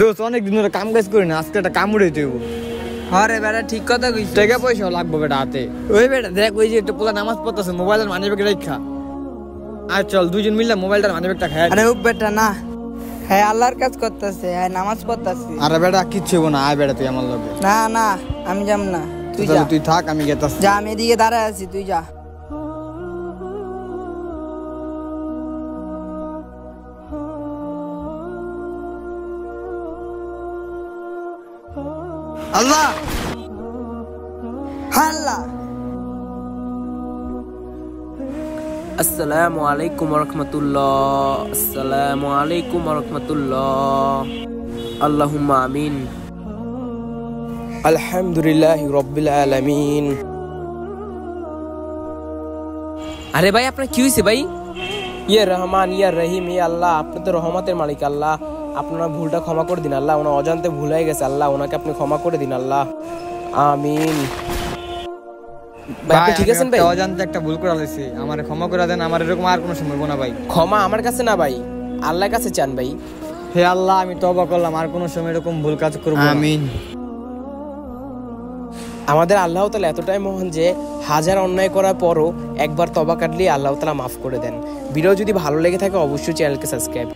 দোস্ত অনেক দিন ধরে কাম কাজ করি না, আজকে একটা কাম উড়ে দেবো। আরে বেটা ঠিক কথা কইছিস। টাকা পয়সা লাগবে বেটা হাতে। ওই বেটা দেখ, ওই যে একটা পোলা নামাজ পড়তেছে, মোবাইলের মানি ব্যাগ রেখা। আর চল দুজন মিললে মোবাইলটার মানি ব্যাগটা খাই। আরে ও বেটা না, হ্যাঁ আল্লাহর কাজ করতেছে, হ্যাঁ নামাজ পড়তেছে। আরে বেটা কিচ্ছু হইব না, আয় বেটা তুই আমার লগে। না না আমি যাব না, তুই যা। তুই থাক, আমি গেতাছি। যা, আমি এদিকে দাঁড়ায় আছি, তুই যা। আল্লাহ আল্লাহ। আসসালামু আলাইকুম ওয়া রাহমাতুল্লাহ। আসসালামু আলাইকুম ওয়া রাহমাতুল্লাহ। আল্লাহুম্মা আমিন। আলহামদুলিল্লাহি রাব্বিল আলামিন। আরে ভাই আপনার কি হইছে ভাই? ইয়া রহমান ইয়া রহিম, ইয়া আল্লাহ, আপনি তো রহমতের মালিক আল্লাহ, আপনার ভুলটা ক্ষমা করে দিন আল্লাহ। ওনার অজান্তে ভুল হয়ে গেছে আল্লাহ, ওনাকে আপনি ক্ষমা করে দিন আল্লাহ। আমিন। ভাই আপনি ঠিক আছেন ভাই? অজান্তে একটা ভুল করে ফেলেছি, আমারে ক্ষমা করে দেন। আমার এরকম আর কোনো সময় না ভাই। ক্ষমা আমার কাছে না ভাই, আল্লাহর কাছে চান ভাই। হে আল্লাহ, আমি তওবা করলাম, আর কোনো সময় এরকম ভুল কাজ করব না। আমিন। আমাদের আল্লাহ তাআলা এতটাই মহান যে হাজার অন্যায় করার পরও একবার তওবা কাটলেই আল্লাহ তাআলা মাফ করে দেন। ভিডিও যদি ভালো লেগে থাকে অবশ্যই চ্যানেলকে সাবস্ক্রাইব